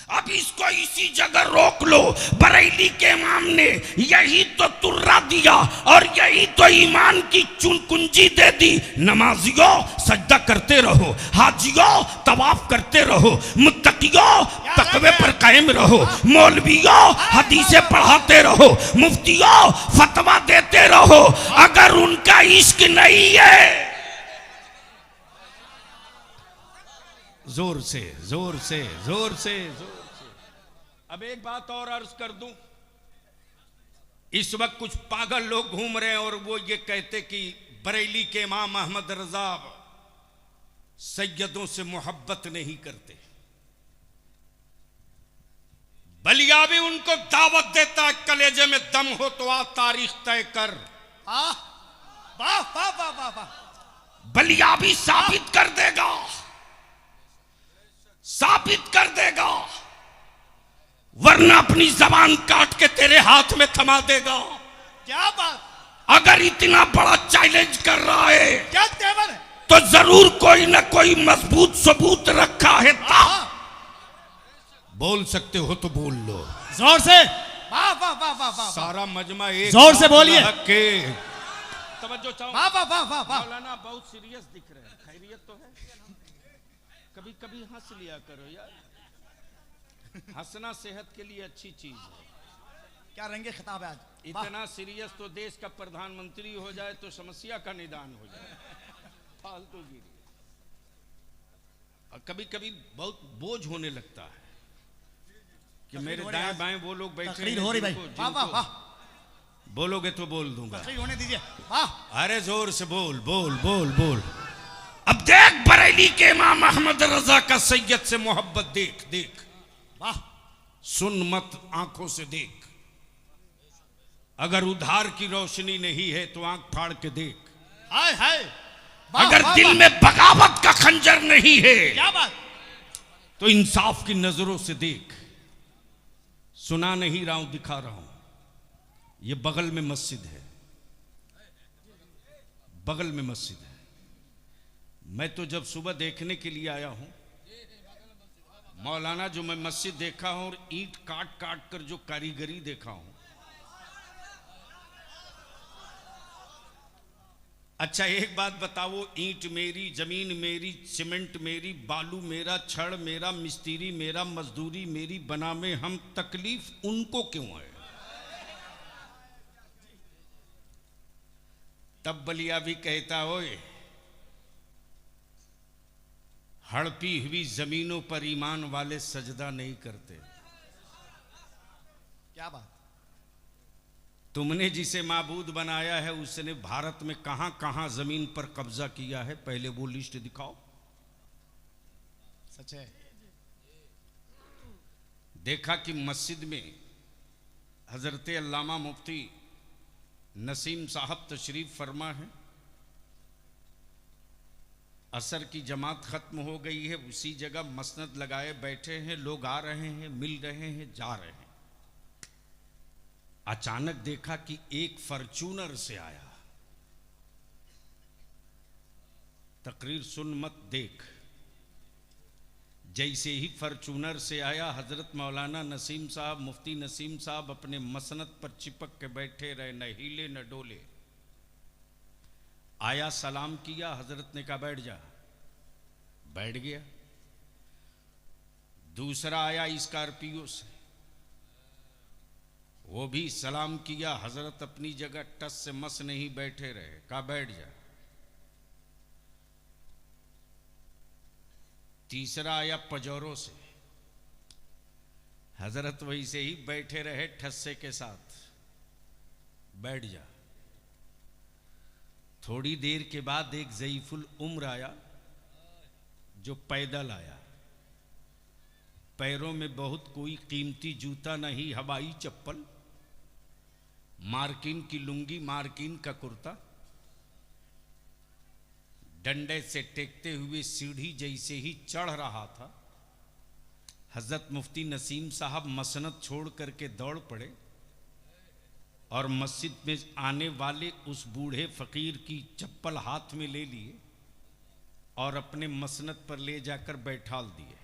अब इसको इसी जगह रोक लो। बरेली के इमाम ने यही तो तुर्रा दिया और यही तो ईमान की कुंजी दे दी। नमाजियों सजदा करते रहो, हाजियों तवाफ करते रहो, मुत्तकियों तकवे पर कायम रहो, मौलवियों हदीसें पढ़ाते रहो, मुफ्तियों फतवा देते रहो। अगर उनका इश्क नहीं है, जोर से जोर से जोर से जोर से। अब एक बात और अर्ज कर दूं, इस वक्त कुछ पागल लोग घूम रहे हैं और वो ये कहते कि बरेली के इमाम अहमद रजा सैयदों से मोहब्बत नहीं करते। बलिया भी उनको दावत देता है, कलेजे में दम हो तो आ तारीख तय कर। वाह वाह वाह वाह वाह। बलिया भी साबित कर देगा, साबित कर देगा, वरना अपनी जबान काट के तेरे हाथ में थमा देगा। क्या बात, अगर इतना बड़ा चैलेंज कर रहा है क्या तेवर है, तो जरूर कोई ना कोई मजबूत सबूत रखा है। बोल सकते हो तो बोल लो जोर से। वाह वाह वाह वाह वाह। सारा मजमा एक जोर से बोलिए। तवज्जो चाहो। वाह वाह वाह वाह वाह। मौलाना बहुत सीरियस दिख रहे हैं, खैरियत तो है? कभी कभी हंस लिया करो यार, हंसना सेहत के लिए अच्छी चीज है। क्या रंगे खिताब है आज। इतना सीरियस तो देश का प्रधानमंत्री हो जाए तो समस्या का निदान हो जाए। फालतू गिरी। और कभी कभी बहुत बोझ होने लगता है कि मेरे दाएं बाएं वो लोग बैठे हैं हो रही भाई। वाह वाह वाह। बोलोगे तो बोल दूंगा। होने दीजिए। वाह। अरे जोर से बोल बोल बोल बोल। अब देख बरेली के इमाम अहमद रजा का सैयद से मोहब्बत देख देख। वाह। सुन मत, आंखों से देख। अगर उधार की रोशनी नहीं है तो आंख फाड़ के देख। हाय हाय। अगर दिल में बगावत का खंजर नहीं है, क्या बात, तो इंसाफ की नजरों से देख। सुना नहीं रहा हूं, दिखा रहा हूं। ये बगल में मस्जिद है, बगल में मस्जिद है। मैं तो जब सुबह देखने के लिए आया हूं मौलाना, जो मैं मस्जिद देखा हूं और ईंट काट काट कर जो कारीगरी देखा हूं। अच्छा एक बात बताओ, ईंट मेरी, जमीन मेरी, सीमेंट मेरी, बालू मेरा, छड़ मेरा, मिस्त्री मेरा, मजदूरी मेरी, बना में हम, तकलीफ उनको क्यों है? तब बलिया भी कहता, ओए हड़पी हुई जमीनों पर ईमान वाले सजदा नहीं करते। क्या बात। तुमने जिसे माबूद बनाया है उसने भारत में कहां कहां जमीन पर कब्जा किया है, पहले वो लिस्ट दिखाओ। सच है। देखा कि मस्जिद में हजरत अल्लामा मुफ्ती नसीम साहब तशरीफ फरमा है। असर की जमात खत्म हो गई है, उसी जगह मसनद लगाए बैठे हैं, लोग आ रहे हैं, मिल रहे हैं, जा रहे हैं। अचानक देखा कि एक फॉर्च्यूनर से आया। तकरीर सुन मत, देख। जैसे ही फॉर्च्यूनर से आया, हजरत मौलाना नसीम साहब, मुफ्ती नसीम साहब अपने मसनद पर चिपक के बैठे रहे, न हिले न डोले। आया, सलाम किया, हजरत ने कहा बैठ जा, बैठ गया। दूसरा आया स्कॉर्पियो से, वो भी सलाम किया, हजरत अपनी जगह टस से मस नहीं बैठे रहे, कहा बैठ जा। तीसरा आया पजौरों से, हजरत वैसे ही बैठे रहे ठस्से के साथ, बैठ जा। थोड़ी देर के बाद एक ज़ईफुल उम्र आया जो पैदल आया, पैरों में बहुत कोई कीमती जूता नहीं, हवाई चप्पल, मार्किन की लुंगी, मार्किन का कुर्ता, डंडे से टेकते हुए सीढ़ी जैसे ही चढ़ रहा था, हजरत मुफ्ती नसीम साहब मसनद छोड़ करके दौड़ पड़े और मस्जिद में आने वाले उस बूढ़े फकीर की चप्पल हाथ में ले लिए और अपने मसनद पर ले जाकर बैठाल दिए।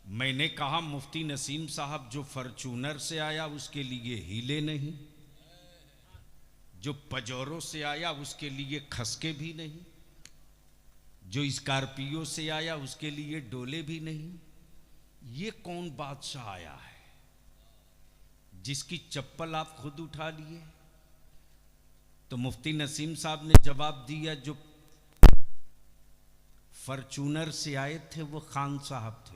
मैंने कहा मुफ्ती नसीम साहब जो फॉर्च्यूनर से आया उसके लिए हिले नहीं, जो पजौरों से आया उसके लिए खसके भी नहीं, जो स्कॉर्पियो से आया उसके लिए डोले भी नहीं। ये कौन बादशाह आया है जिसकी चप्पल आप खुद उठा लिए? तो मुफ्ती नसीम साहब ने जवाब दिया, जो फॉर्च्यूनर से आए थे वो खान साहब थे।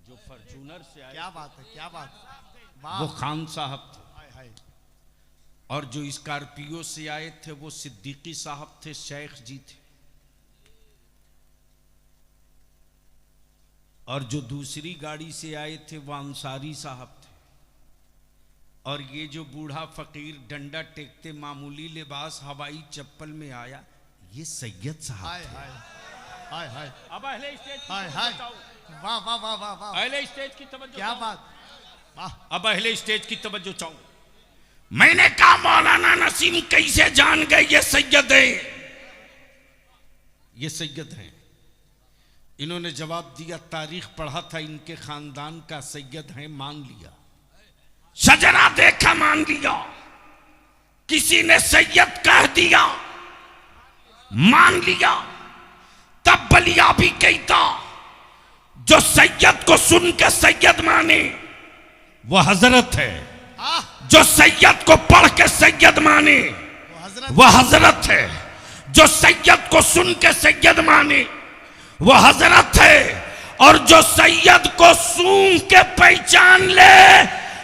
जो फॉर्च्यूनर से आए, क्या बात है, क्या बात है, वो खान साहब थे। हाय हाय। और जो स्कॉर्पियो से आए थे वो सिद्दीकी साहब थे, शेख जी थे। और जो दूसरी गाड़ी से आए थे वो अंसारी साहब थे। और ये जो बूढ़ा फकीर डंडा टेकते मामूली लिबास हवाई चप्पल में आया, ये सैयद साहब हाय थे। हाय हाय हाय अब अहले स्टेज की हाय हाय। तवज्जो, वाह वाह वाह वाह वाह, अहले स्टेज की तवज्जो, क्या बात, वाह। अब अहले स्टेज की तवज्जो चाहूं। मैंने कहा मौलाना नसीम कैसे जान गए ये सैयद है? ये सैयद हैं। इन्होंने जवाब दिया, तारीख पढ़ा था इनके खानदान का, सैयद हैं, मान लिया। शजरा देखा, मान लिया। किसी ने सैयद कह दिया, मान लिया। तब बलिया भी कहता, जो सैयद को सुन के सैयद माने वो हजरत है, जो सैयद को पढ़ के सैयद माने वो हजरत है, जो सैयद को सुन के सैयद माने वो हजरत है, और जो सैयद को सूंघ के पहचान ले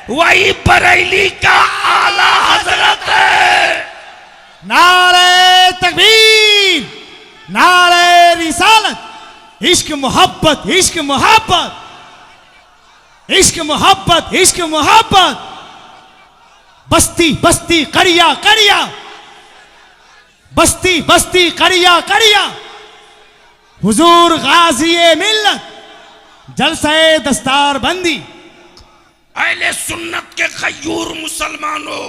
वही बरेली का आला हजरत है। नारे तकबीर, नारे रिसालत। इश्क मोहब्बत, इश्क मोहब्बत, इश्क मोहब्बत, इश्क मोहब्बत। बस्ती बस्ती करिया करिया, बस्ती बस्ती करिया करिया। हुजूर गाज़ी मिल्लत, जलसे दस्तार बंदी। अहले सुन्नत के खयूर मुसलमानों,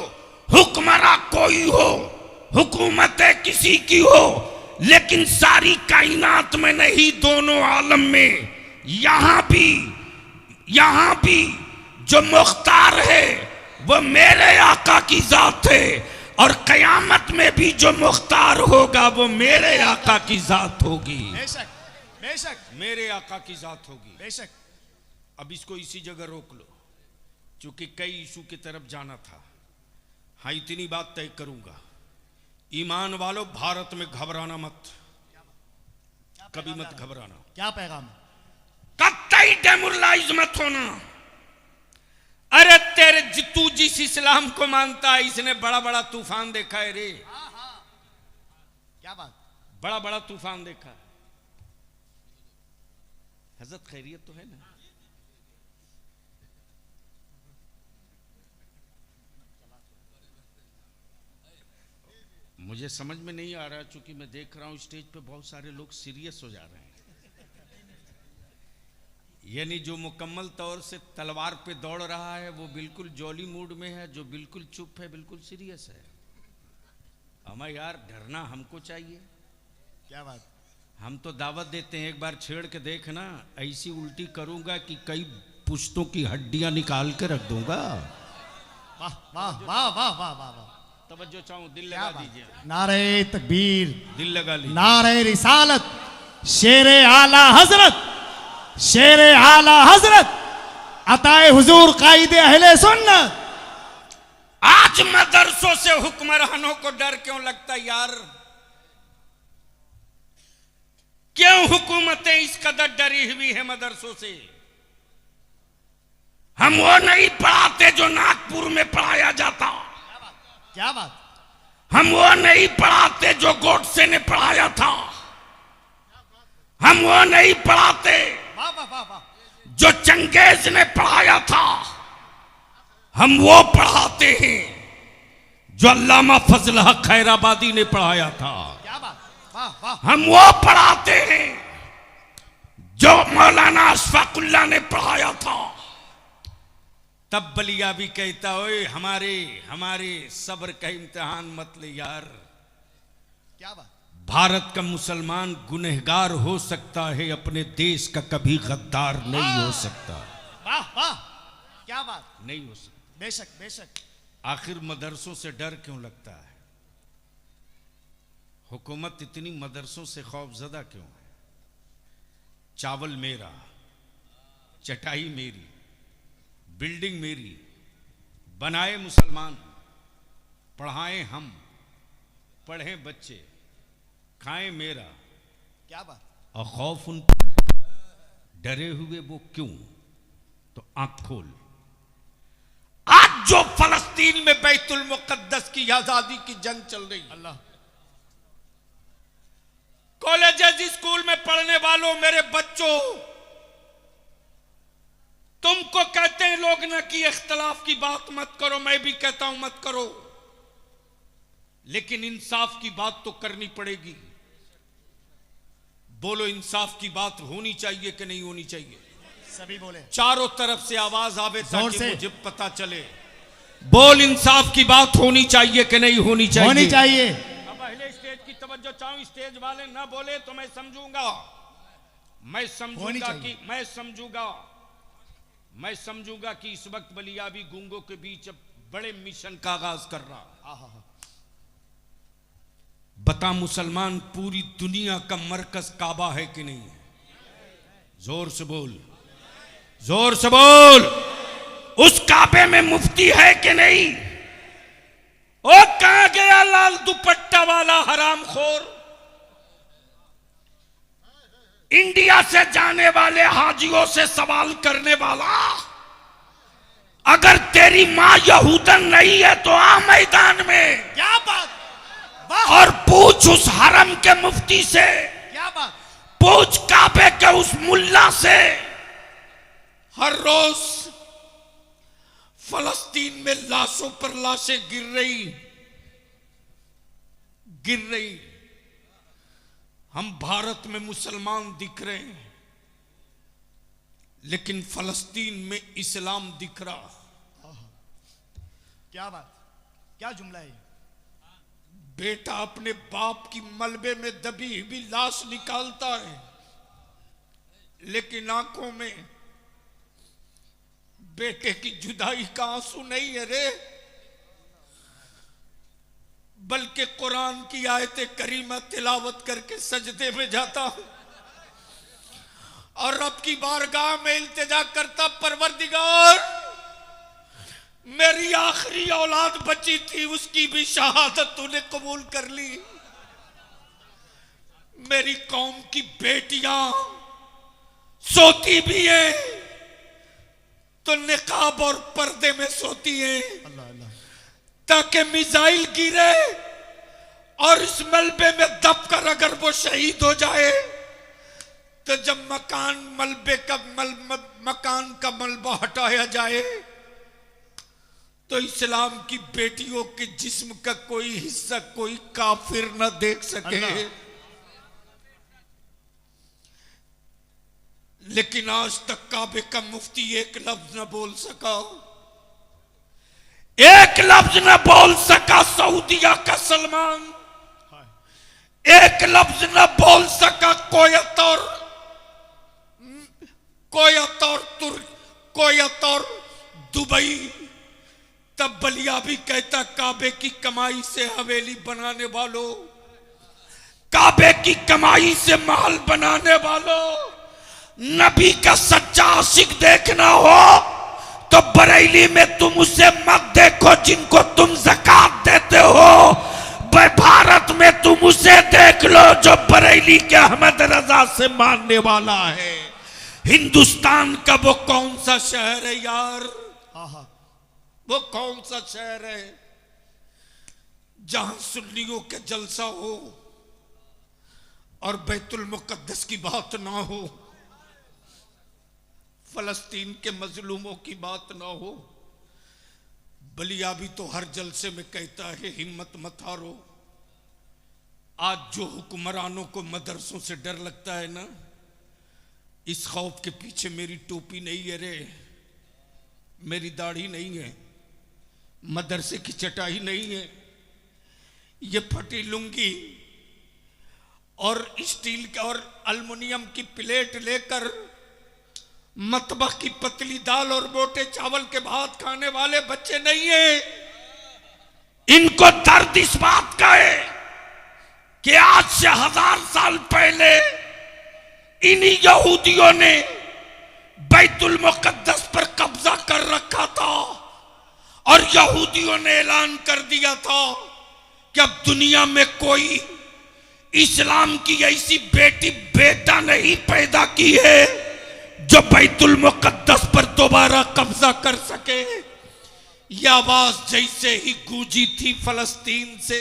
हुक्मरा कोई हो, हुकूमत किसी की हो, लेकिन सारी कायनात में नहीं, दोनों आलम में। यहां भी जो मुख्तार है वो मेरे आका की जात है, और कयामत में भी जो मुख्तार होगा वो मेरे आका की जात होगी। बेशक बेशक, मेरे आका की जात होगी। बेशक। अब इसको इसी जगह रोक लो, चूंकि कई इशू की तरफ जाना था। हाँ, इतनी बात तय करूंगा, ईमान वालों, भारत में घबराना मत, कभी मत घबराना। क्या पैगाम? कतई डेमोरलाइज मत होना। अरे तेरे तू जिस इस्लाम को मानता है, इसने बड़ा बड़ा तूफान देखा है रे, क्या बात? बड़ा बड़ा तूफान देखा है। हजरत खैरियत तो है ना? मुझे समझ में नहीं आ रहा, चूंकि मैं देख रहा हूं स्टेज पे बहुत सारे लोग सीरियस हो जा रहे हैं। यानी जो मुकम्मल तौर से तलवार पे दौड़ रहा है वो बिल्कुल जॉली मूड में है, जो बिल्कुल चुप है बिल्कुल सीरियस है। हमें यार डरना हमको चाहिए। क्या बात? हम तो दावत देते हैं, एक बार छेड़ के देखना, ऐसी उल्टी करूंगा कि कई पुश्तों की हड्डियां निकाल के रख दूंगा। वाह वाह वाह वाह वाह वाह वाह। तवज्जो चाहूं, दिल लगा दीजिए, नारे तकबीर, दिल लगा लीजिए। नारे रिसालत, शेरे आला हजरत, शेरे आला हजरत, अताए हुजूर कायदे अहले सुन्नत। आज मदरसों से हुक्मरानों को डर क्यों लगता यार? क्यों हुकूमतें इस कदर डरी हुई है मदरसों से? हम वो नहीं पढ़ाते जो नागपुर में पढ़ाया जाता, क्या बात? हम वो नहीं पढ़ाते जो गोडसे ने पढ़ाया था, हम वो नहीं पढ़ाते वाह वाह वाह वाह, जो चंगेज ने पढ़ाया था, हम वो पढ़ाते हैं जो अल्लामा फजल हक खैराबादी ने पढ़ाया था। क्या बात? वाह वाह। हम वो पढ़ाते हैं जो मौलाना अशफाकुल्लाह ने पढ़ाया था। तब बलिया भी कहता, ओए हमारे सब्र का इम्तिहान मत ले यार। क्या बात? भारत का मुसलमान गुनहगार हो सकता है, अपने देश का कभी गद्दार नहीं हो सकता। वाह वाह, क्या बात, नहीं हो सकता। बेशक बेशक। आखिर मदरसों से डर क्यों लगता है? हुकूमत इतनी मदरसों से खौफजदा क्यों है? चावल मेरा, चटाई मेरी, बिल्डिंग मेरी, बनाए मुसलमान, पढ़ाएं हम, पढ़ें बच्चे, खाएं मेरा, क्या बात। और खौफ उन पर, डरे हुए वो क्यों? तो आंख खोल। आज जो फलस्तीन में बैतुल मुकद्दस की आजादी की जंग चल रही है, अल्लाह, कॉलेजेस स्कूल में पढ़ने वालों, मेरे बच्चों, तुमको कहते हैं लोग ना कि इख्तलाफ की बात मत करो, मैं भी कहता हूं मत करो, लेकिन इंसाफ की बात तो करनी पड़ेगी। बोलो, इंसाफ की बात होनी चाहिए कि नहीं होनी चाहिए? सभी बोले, चारों तरफ से आवाज आवे जोर ताकि से। मुझे पता चले। बोल, इंसाफ की बात होनी चाहिए कि नहीं होनी चाहिए? होनी चाहिए। अब अहले स्टेज की तवज्जो चाहूं, स्टेज वाले ना बोले तो मैं समझूंगा चाहिए। मैं समझूंगा कि इस वक्त बलियाबी गूंगों के बीच अब बड़े मिशन का आगाज कर रहा। बता मुसलमान, पूरी दुनिया का मरकज काबा है कि नहीं? जोर से बोल, जोर से बोल। उस काबे में मुफ्ती है कि नहीं? ओ, कहां गया लाल दुपट्टा वाला हरामखोर? इंडिया से जाने वाले हाजियों से सवाल करने वाला, अगर तेरी मां यहूदन नहीं है तो आ मैदान में, क्या बात, वाह, और पूछ उस हरम के मुफ्ती से, क्या बात। पूछ काबे के उस मुल्ला से। हर रोज फलस्तीन में लाशों पर लाशें गिर रही। हम भारत में मुसलमान दिख रहे हैं, लेकिन फलस्तीन में इस्लाम दिख रहा। क्या बात, क्या जुमला है। बेटा अपने बाप की मलबे में दबी हुई लाश निकालता है, लेकिन आंखों में बेटे की जुदाई का आंसू नहीं है रे, बल्कि कुरान की आयत करीमा तिलावत करके सजदे में जाता हूं और रब की बारगाह में इल्तिजा करता, परवरदिगार, मेरी आखिरी औलाद बची थी, उसकी भी शहादत तूने कबूल कर ली। मेरी कौम की बेटियां सोती भी हैं तो निकाब और पर्दे में सोती हैं, अल्लाह अल्लाह, ताकि मिसाइल गिरे और इस मलबे में दबकर अगर वो शहीद हो जाए तो जब मकान का मलबा हटाया जाए तो इस्लाम की बेटियों के जिस्म का कोई हिस्सा कोई काफिर न देख सके। लेकिन आज तक काबे का मुफ्ती एक लफ्ज न बोल सका, एक लफ्ज न बोल सका सऊदिया का सलमान, एक लफ्ज न बोल सका कोयत और दुबई। तब बलिया भी कहता, काबे की कमाई से हवेली बनाने वालों, काबे की कमाई से महल बनाने वालों, नबी का सच्चा आशिक देखना हो तो बरेली में तुम उसे मत देखो जिनको तुम ज़कात देते हो, भारत में तुम उसे देख लो जो बरेली के अहमद रजा से मानने वाला है। हिंदुस्तान का वो कौन सा शहर है यार, वो कौन सा शहर है जहां सुन्नियों के जलसा हो और बैतुल मुकद्दस की बात ना हो, फलस्तीन के मजलूमों की बात ना हो? बलिया भी तो हर जलसे में कहता है, हिम्मत मत हारो। आज जो हुक्मरानों को मदरसों से डर लगता है ना, इस खौफ के पीछे मेरी टोपी नहीं है रे, मेरी दाढ़ी नहीं है, मदरसे की चटाई नहीं है, ये फटी लुंगी और स्टील का और अल्युमिनियम की प्लेट लेकर मतबख की पतली दाल और मोटे चावल के भात खाने वाले बच्चे नहीं है। इनको दर्द इस बात का है कि आज से 1000 साल पहले इन्हीं यहूदियों ने बैतुल मुकद्दस पर कब्जा कर रखा था और यहूदियों ने ऐलान कर दिया था कि अब दुनिया में कोई इस्लाम की ऐसी बेटी बेटा नहीं पैदा की है जो बैतुल मुकद्दस पर दोबारा कब्जा कर सके। यह आवाज जैसे ही गूंजी थी फलस्तीन से,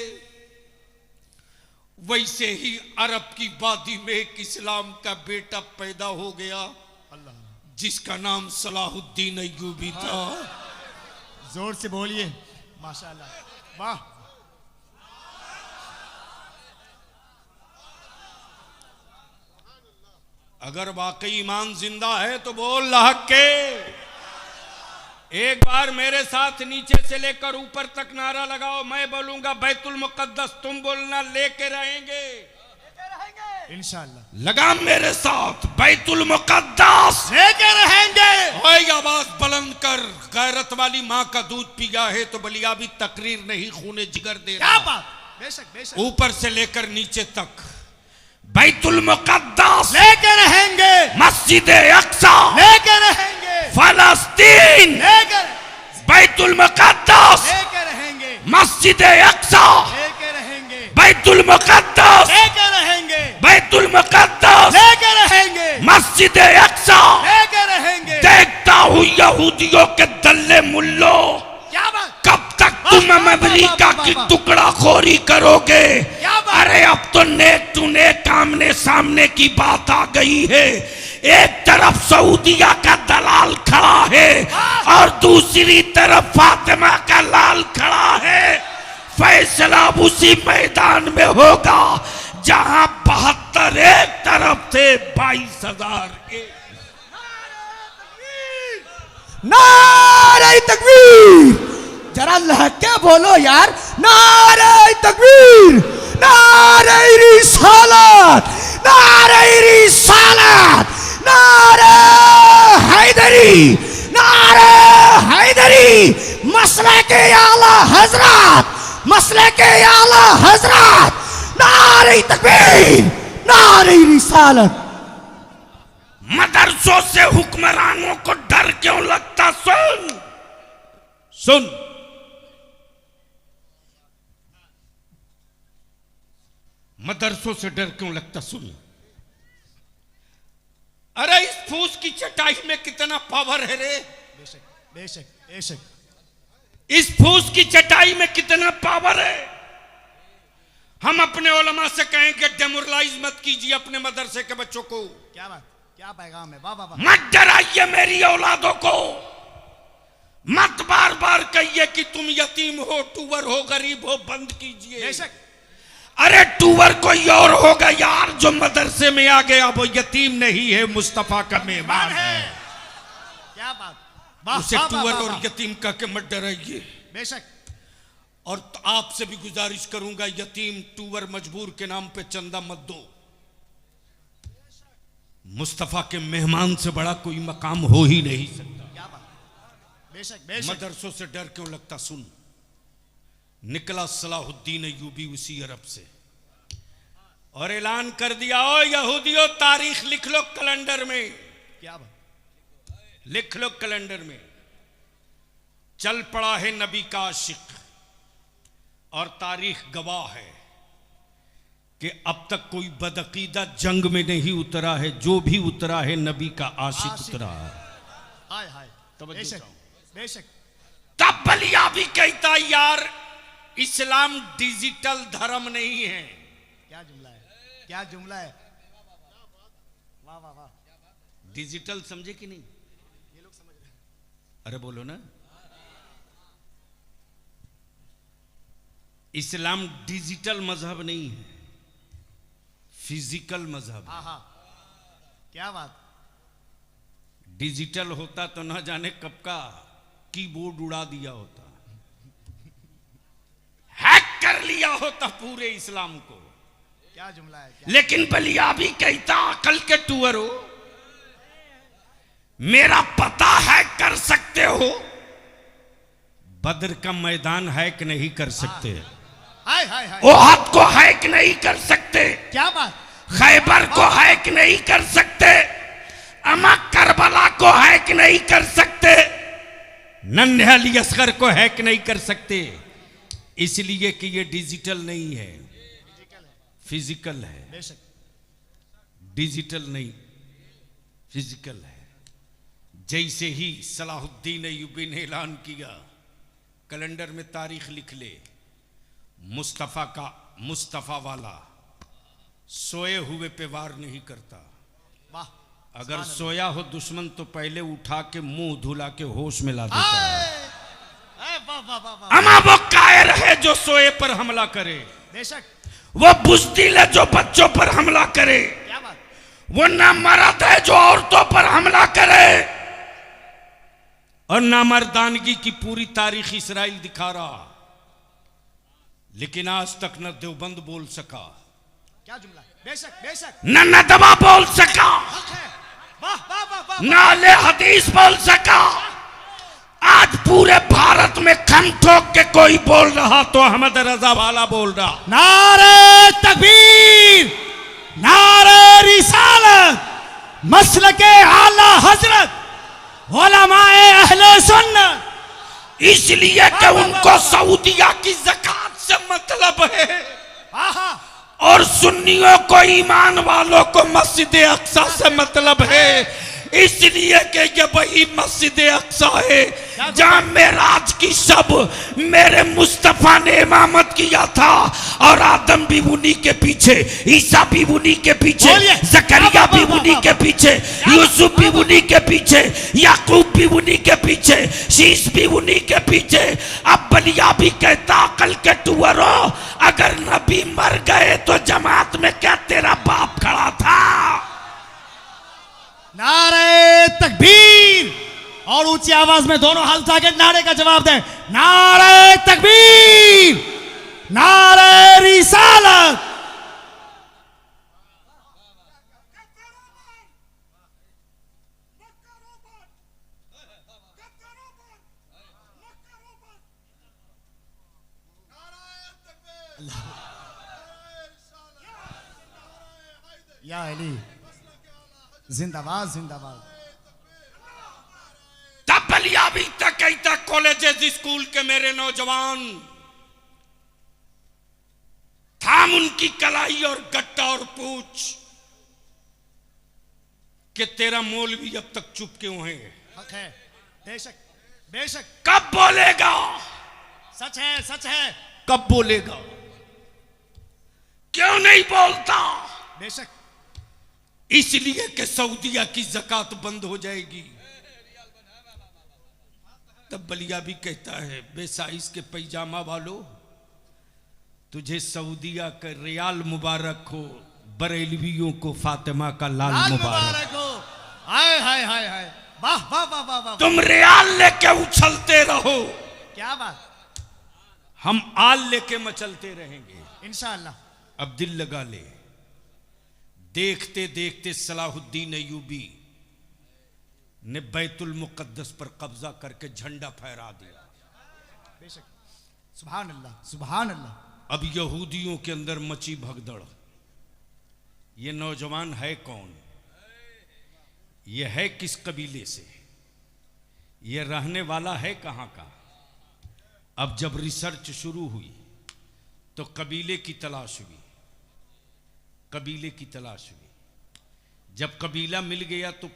वैसे ही अरब की वादी में एक इस्लाम का बेटा पैदा हो गया जिसका नाम सलाहुद्दीन अय्यूबी था। जोर से बोलिए माशाल्लाह, वाह। अगर वाकई ईमान जिंदा है तो बोल हक के। एक बार मेरे साथ नीचे से लेकर ऊपर तक नारा लगाओ। मैं बोलूंगा बैतुल मुकद्दस, तुम बोलना लेके रहेंगे इंशाल्लाह। लगा मेरे साथ, बैतुल मुकद्दस लेके रहेंगे। ओए आवाज बुलंद कर, गैरत वाली माँ का दूध पिया है तो बलिया भी तकरीर नहीं, खूने जिगर दे क्या रहा। बात, बेशक बेशक। ऊपर से लेकर नीचे तक बैतुल मुकद्दस लेके रहेंगे, मस्जिद अक्सा लेके रहेंगे, फलस्तीन लेके बैतुल मुकद्दस लेके रहेंगे, मस्जिद अक्सा लेके रहेंगे, बैतुल मुकद्दस लेके रहेंगे, बैतुल मुकद्दस लेके रहेंगे, मस्जिद अक्सा लेके रहेंगे। देखता हूँ यहूदियों के दल्ले मुल्लो, क्या बात, कब तक तुम अमेरिका की टुकड़ा खोरी करोगे। क्या बात? अरे अब तो नेक टू नेक आमने सामने की बात आ गई है। एक तरफ सऊदिया का दलाल खड़ा है और दूसरी तरफ फातिमा का लाल खड़ा है। फैसला अब उसी मैदान में होगा जहां 72 एक तरफ थे, 22,000 एक। नारे तकबीर, जरा लहके बोलो यार। नारे तकबीर, नारे रिसालत, नारे रिसालत, नारे हैदरी, नारे हैदरी, मसले के आला हजरत, मसले के आला हजरत, नारे तकबीर, नारे रिसालत। मदरसों से हुक्मरानों को डर क्यों लगता? सुन सुन, मदरसों से डर क्यों लगता? सुन। अरे इस फूस की चटाई में कितना पावर है रे। बेशक बेशक बेशक। इस फूस की चटाई में कितना पावर है। हम अपने उलमा से कहें कि डेमोरलाइज मत कीजिए अपने मदरसे के बच्चों को। क्या बात, क्या पैगाम है, वाह वाह वाह। मत डराइए मेरी औलादों को, मत बार बार कहिए कि तुम यतीम हो, टूवर हो, गरीब हो, बंद कीजिए। बेशक। अरे टूवर कोई और होगा यार जो मदरसे में आ गया, वो यतीम नहीं है, मुस्तफा का मेहमान है। क्या बात, वाह, उसे वाह, वाह, टूवर वाह, और वाह। यतीम कह के मत डराइए। बेशक। और आपसे भी गुजारिश करूंगा, यतीम टूवर मजबूर के नाम पे चंदा मत दो। मुस्तफा के मेहमान से बड़ा कोई मकाम हो ही नहीं सकता। क्या बात, बेशक बेशक। मदरसों से डर क्यों लगता? सुन। निकला सलाहुद्दीन अय्यूबी उसी अरब से और ऐलान कर दिया, ओ यहूदियों, तारीख लिख लो कैलेंडर में। क्या बात, लिख लो कैलेंडर में। चल पड़ा है नबी का आशिक और तारीख गवाह है कि अब तक कोई बदअकीदा जंग में नहीं उतरा है। जो भी उतरा है नबी का आशिक उतरा है। हाय हाय, तवज्जो बेशक चाहो। बेशक। तब बलिया भी कहता यार इस्लाम डिजिटल धर्म नहीं है। क्या जुमला है, क्या जुमला है, वाह वाह वाह। डिजिटल समझे कि नहीं? ये लोग समझ रहे हैं। अरे बोलो ना। इस्लाम डिजिटल मजहब नहीं है, फिजिकल मजहब है। हाँ हाँ, क्या बात। डिजिटल होता तो ना जाने कब का कीबोर्ड उड़ा दिया होता, हैक कर लिया होता पूरे इस्लाम को। क्या जुमला है क्या? लेकिन बलिया भी कहता अकल के टूअर हो, मेरा पता है कर सकते हो, बद्र का मैदान है कि नहीं कर सकते, हाय हाय हाय, ओहद को है कि नहीं कर सकते, क्या बात, खैबर को है कि नहीं कर सकते, अमा करबला को है कि नहीं कर सकते, नन्हे अली असगर को है कि नहीं कर सकते। इसलिए कि ये डिजिटल नहीं है, फिजिकल है, बेशक डिजिटल नहीं फिजिकल है। जैसे ही सलाहुद्दीन अय्यूबी ने ऐलान किया, कैलेंडर में तारीख लिख ले, मुस्तफा का मुस्तफा वाला सोए हुए पे वार नहीं करता, वाह, अगर सोया हो दुश्मन तो पहले उठा के मुंह धुला के होश में ला देता है। वाह वाह वाह वाह, अमा वो कायर है जो सोए पर हमला करे, बेशक वो बुज़दिल है जो बच्चों पर हमला करे, क्या बात, वो नामर्द है जो औरतों पर हमला करे, और नामर्दानगी की पूरी तारीख इस्राइल दिखा रहा, लेकिन आज तक न देवबंद बोल सका, क्या जुमला है, बेशक बेशक, न नदवा बोल सका, हक है, वाह वाह वाह वाह, न अहले हदीस बोल सका। आज पूरे भारत में खम ठोक के कोई बोल रहा तो अहमद रजा वाला बोल रहा। नारे तकबीर, नारे रिसालत, मसलके आला हजरत, उलमाए अहले सुन्नत। इसलिए कि उनको सऊदिया की ज़कात से मतलब है, आहा, और सुन्नियों को ईमान वालों को मस्जिद अक्सा से मतलब है। इसलिए कि ये वही मस्जिद अक्सा है जहां मेराज की शब मेरे मुस्तफा ने इमामत किया था, और आदम भी उन्हीं के पीछे, ईसा भी उन्हीं के पीछे, जकरिया भी उन्हीं के पीछे, यूसुफ भी उन्हीं के पीछे, याकूब भी उन्हीं के पीछे, शीश भी उन्हीं के पीछे। अब बलिया भी कहता अकल के टूअरो, अगर नबी मर गए तो जमात में क्या तेरा बाप खड़ा था? नारे तकबीर, और ऊंची आवाज में दोनों हाथ उठा के नारे का जवाब दें। नारे तकबीर, नारे रिसालत। या अली, जिंदाबाद जिंदाबाद, तब बलिया भी तक कहता कॉलेजेस स्कूल के मेरे नौजवान, थाम उनकी कलाई और गट्टा और पूछ कि तेरा मौलवी अब तक चुप क्यों है? हक है, बेशक बेशक, कब बोलेगा? सच है सच है, कब बोलेगा? क्यों नहीं बोलता? बेशक, इसलिए कि सऊदिया की ज़कात बंद हो जाएगी। तब बलिया भी कहता है बेसाइज के पैजामा वालों, तुझे सऊदिया का रियाल मुबारक हो, बरेलवियों को फातिमा का लाल मुबारक हो। हाय हाय हाय हाय, वाह वाह वाह वाह वाह, तुम रियाल लेके उछलते रहो, क्या बात, हम आल लेके मचलते रहेंगे इंशाअल्लाह। अब दिल लगा ले। देखते देखते सलाहुद्दीन अय्यूबी ने बैतुल मुकद्दस पर कब्जा करके झंडा फहरा दिया। बेशक, सुभान अल्लाह सुभान अल्लाह। अब यहूदियों के अंदर मची भगदड़। ये नौजवान है कौन? ये है किस कबीले से? ये रहने वाला है कहां का? अब जब रिसर्च शुरू हुई तो कबीले की तलाश हुई, कबीले की तलाश हुई। जब कबीला मिल गया तो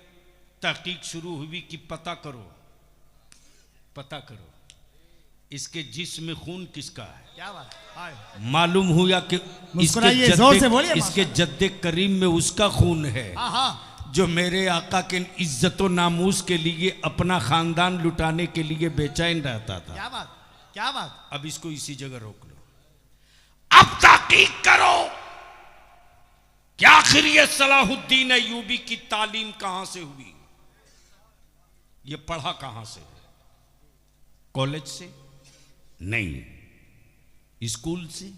तहकीक शुरू हुई कि पता करो, पता करो इसके जिस्म में खून किसका है। क्या बात, हाय, मालूम हुआ कि मुस्कुराइए, जोर से बोलिए, इसके जद्दे करीम में उसका खून है आहा, जो मेरे आका के इज्जत व नामूस के लिए अपना खानदान लुटाने के लिए बेचैन रहता था। क्या बात क्या बात, अब इसको इसी जगह रोक लो। अब तहकीक करो कि आखिर ये सलाहुद्दीन अय्यूबी की तालीम कहां से हुई, ये पढ़ा कहां से? कॉलेज से नहीं, स्कूल से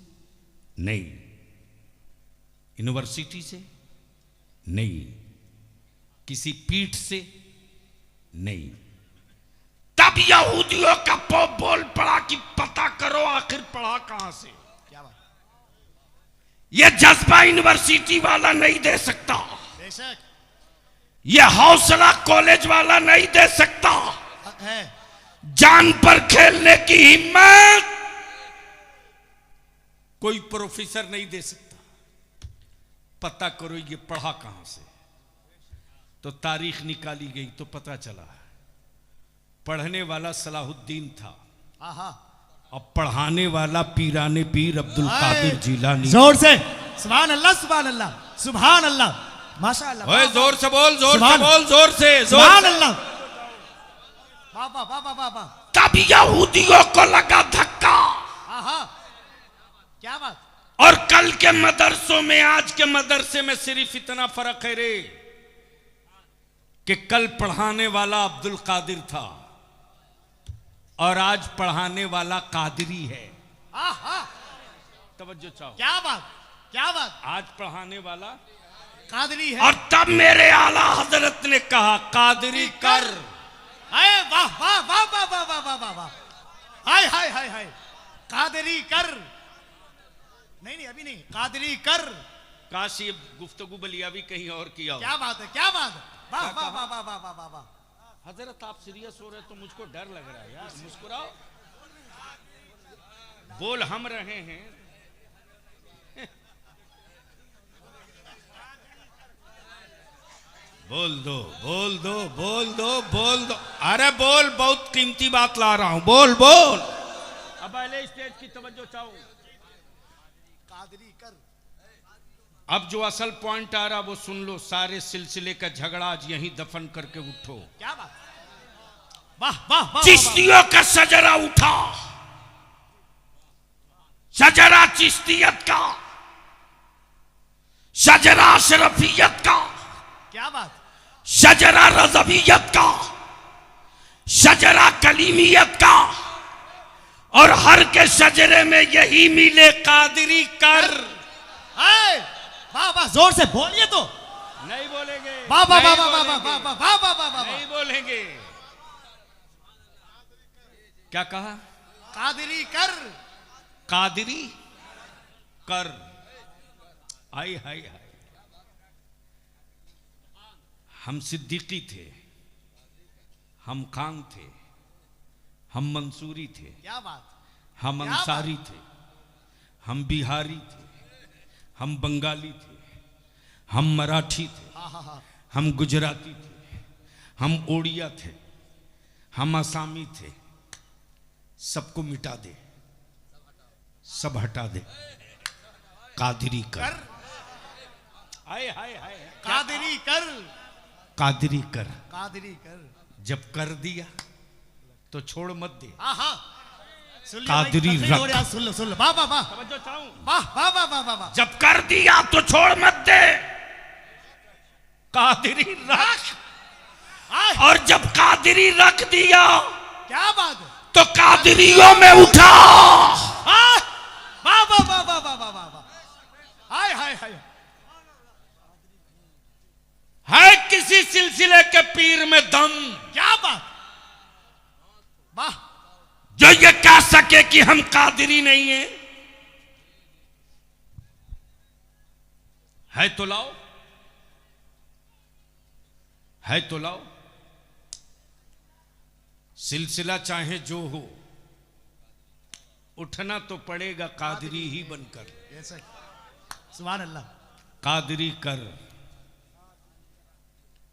नहीं, यूनिवर्सिटी से नहीं, किसी पीठ से नहीं। तब यहूदियों का पोप बोल पड़ा कि पता करो आखिर पढ़ा कहां से। क्या बात, ये जज्बा यूनिवर्सिटी वाला नहीं दे सकता, बेशक ये हौसला कॉलेज वाला नहीं दे सकता, हक है। जान पर खेलने की हिम्मत कोई प्रोफेसर नहीं दे सकता। पता करो ये पढ़ा कहां से। तो तारीख निकाली गई तो पता चला पढ़ने वाला सलाहुद्दीन था आहा, और पढ़ाने वाला पीराने पीर अब्दुल कादिर जिलानी। जोर से सुभान अल्लाह, सुभान अल्लाह, सुभान अल्लाह, माशा अल्लाह। ओए जोर से बोल, जोर से सुभान- बोल, जोर से, जोर सुभान से। अल्लाह। वाह वाह वाह वाह वाह वाह, तब यहूदियों को लगा धक्का। आहा, क्या बात, और कल के मदरसों में आज के मदरसे में सिर्फ इतना फर्क है रे कि कल पढ़ाने वाला अब्दुल कादिर था और आज पढ़ाने वाला कादरी है। आहा, तवज्जो चाहो। क्या बात, क्या बात, आज पढ़ाने वाला कादरी है। और तब मेरे आला हजरत ने कहा कादरी कर। अरे वाह वाह वाह वाह वाह वाह वाह वाह वाह, हाय हाय हाय हाय, कादरी कर, नहीं नहीं अभी नहीं, कादरी कर। काश ये गुफ्तगू बलिया भी कहीं और किया हो। क्या बात है, क्या बात है, वाह वाह वाह वाह वाह वाह वाह वाह। हजरत आप सीरियस हो रहे तो मुझको डर लग रहा है यार। मुस्कुराओ, बोल हम रहे हैं। बोल दो, बोल दो, बोल दो, बोल दो। अरे बोल, बहुत कीमती बात ला रहा हूं, बोल बोल। अब पहले स्टेज की तवज्जो चाहो। कादरी कर, अब जो असल पॉइंट आ रहा वो सुन लो। सारे सिलसिले का झगड़ा आज यहीं दफन करके उठो। क्या बात, वाह वाह वाह, चिश्तियों का शजरा उठा, शजरा चिश्तियत का, शजरा अशरफियत का, क्या बात, शजरा रज़वियत का, शजरा कलीमियत का, और हर के शजरे में यही मिले कादरी कर। हाय, वाह वाह, जोर से बोलिए तो, नहीं बोलेंगे, वाह वाह वाह नहीं वाह वाह बोलेंगे, वाह वाह वाह वाह वाह वाह, नहीं बोलेंगे। क्या कहा? कादरी कर, कादरी कर। हाय हाय हाय। हम सिद्दीकी थे, हम खान थे, हम मंसूरी थे, क्या बात, हम क्या अंसारी थे, हम बिहारी थे, हम बंगाली थे, हम मराठी थे, हाँ हाँ हाँ, हम गुजराती थे, हम ओडिया थे, हम आसामी थे। सबको मिटा दे, सब हटा दे, कादरी कर। हाय हाय हाय, कादरी कर, कादरी कर। कादरी कर, जब कर दिया तो छोड़ मत दे। हाँ हाँ, सुन लो कादरी भाई, रख। हो रहा, सुन लो, वाह वाह वाह समझो चाहूं। वाह वाह वाह वाह वाह वाह, जब कर दिया तो छोड़ मत दे, कादरी रख। हाय, और जब कादरी रख दिया क्या बात है, तो कादरियों में उठा। हाँ, वाह वाह वाह वाह वाह वाह वाह वाह, हाय हाय हाय, है किसी सिलसिले के पीर में दम, क्या बात, वाह, जो ये कह सके कि हम कादरी नहीं हैं। है तो लाओ, है तो लाओ। सिलसिला चाहे जो हो, उठना तो पड़ेगा कादरी ही बनकर। ऐसा, सुभान अल्लाह, कादरी कर,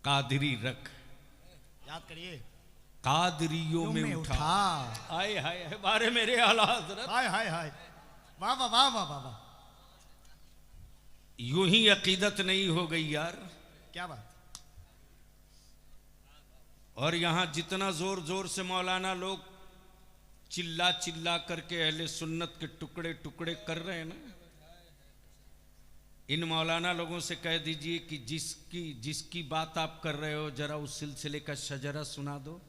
कादरी रख, याद करिए, कादरियों यूं में उठा। हाय हाय हाय, बारे मेरे आला हजरत। हाय हाय हाय, वाह वाह वाह वाह वाह वाह, यूं ही अकीदत नहीं हो गई यार। क्या बात, और यहां जितना जोर जोर से मौलाना लोग चिल्ला चिल्ला करके अहले सुन्नत के टुकड़े टुकड़े कर रहे हैं ना, इन मौलाना लोगों से कह दीजिए कि जिसकी बात आप कर रहे हो जरा उस सिलसिले का शजरा सुना दो।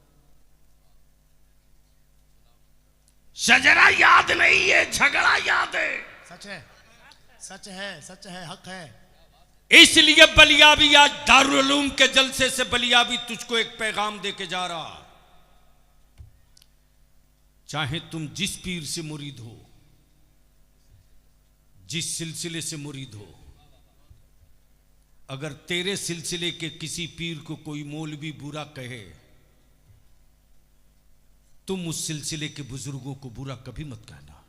शजरा याद नहीं है, झगड़ा याद है। सच है, सच है, सच है, हक है, इसलिए बलियाबी आज दारुल उलूम के जलसे से बलियाबी तुझको एक पैगाम देके जा रहा। चाहे तुम जिस पीर से मुरीद हो, जिस सिलसिले से मुरीद हो, अगर तेरे सिलसिले के किसी पीर को कोई मौलवी बुरा कहे, तुम उस सिलसिले के बुजुर्गों को बुरा कभी मत कहना,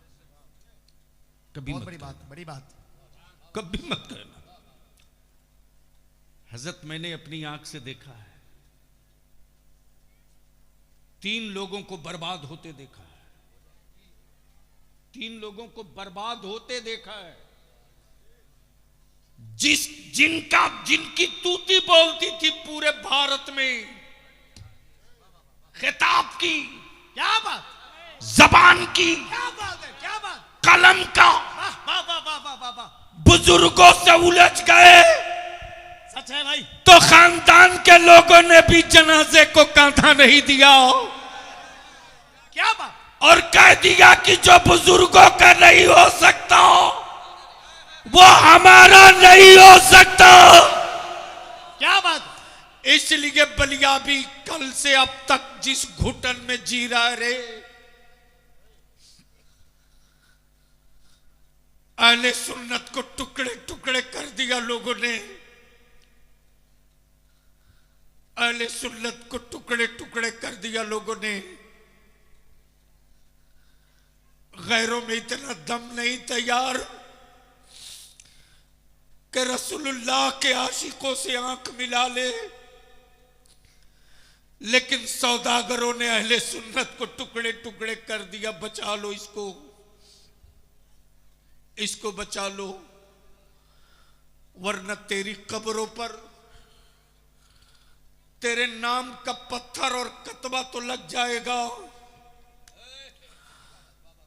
कभी बहुत मत बड़ी कहना, बात, बड़ी बात। कभी मत कहना। हजरत मैंने अपनी आंख से देखा है, 3 लोगों को बर्बाद होते देखा है, 3 लोगों को बर्बाद होते देखा है। जिनकी तूती बोलती थी पूरे भारत में, खिताब की, क्या बात, जबान की, क्या बात है, क्या बात, कलम का, वाह वाह वाह वाह वाह वाह वाह, बुजुर्गों से उलझ गए सच है भाई। तो खानदान के लोगों ने भी जनाजे को कांधा नहीं दिया क्या बात, और कह दिया कि जो बुजुर्गों का नहीं हो सकता वो हमारा नहीं हो सकता। क्या बात, इसलिए बलियाबी कल से अब तक जिस घुटन में जी रहा है रे, अहले सुन्नत को टुकड़े टुकड़े कर दिया लोगों ने, अहले सुन्नत को टुकड़े टुकड़े कर दिया लोगों ने। गैरों में इतना दम नहीं तैयार कि रसूलुल्लाह के आशिकों से आंख मिला ले, लेकिन सौदागरों ने अहले सुन्नत को टुकड़े टुकड़े कर दिया। बचा लो इसको, इसको बचा लो, वरना तेरी कब्रों पर तेरे नाम का पत्थर और कतबा तो लग जाएगा।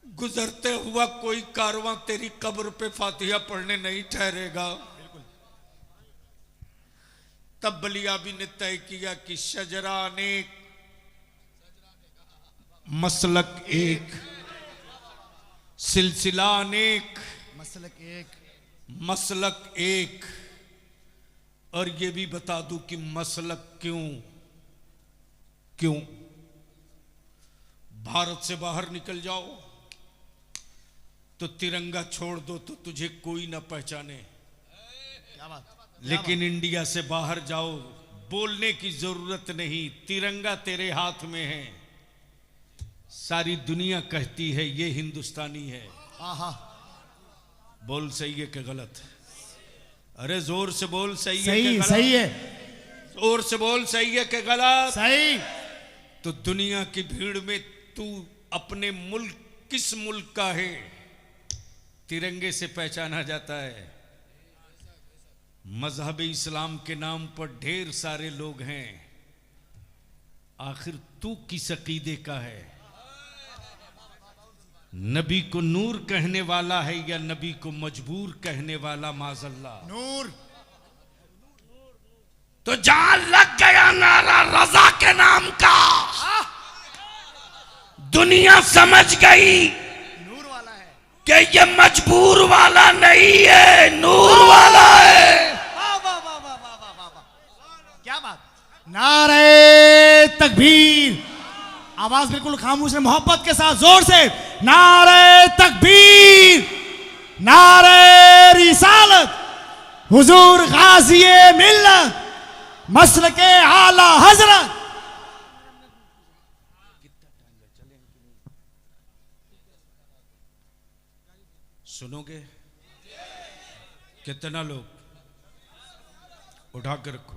गुजरते हुआ कोई कारवां तेरी कब्र पे फातिहा पढ़ने नहीं ठहरेगा। तब बलियाबी ने तय किया कि शजरा अनेक, मसलक एक, सिलसिला अनेक, मसलक एक, मसलक एक। और ये भी बता दूं कि मसलक क्यों। भारत से बाहर निकल जाओ तो तिरंगा छोड़ दो तो तुझे कोई ना पहचाने, क्या बात, लेकिन इंडिया से बाहर जाओ, बोलने की जरूरत नहीं, तिरंगा तेरे हाथ में है, सारी दुनिया कहती है ये हिंदुस्तानी है। हाँ हाँ, बोल सही है कि गलत? अरे जोर से बोल, सही है कि सही, गलत? सही है, जोर से बोल, सही है कि गलत? सही। तो दुनिया की भीड़ में तू अपने मुल्क, किस मुल्क का है, तिरंगे से पहचाना जाता है। मजहब इस्लाम के नाम पर ढेर सारे लोग हैं, आखिर तू किस अकीदे का है? नबी को नूर कहने वाला है या नबी को मजबूर कहने वाला? माजल्ला नूर। तो जहां लग गया नारा रजा के नाम का, दुनिया समझ गई नूर वाला है, कि ये मजबूर वाला नहीं है, नूर वाला है। वाह वाह वाह वाह वाह वाह वाह वाह, क्या बात। नारे तकबीर, आवाज बिल्कुल खामोश है, मोहब्बत के साथ जोर से नारे तकबीर, नारे रिसालत, हुजूर गाज़िए मिल्लत, मसलके आला हजरत। सुनोगे? कितना लोग? उठा के रखो।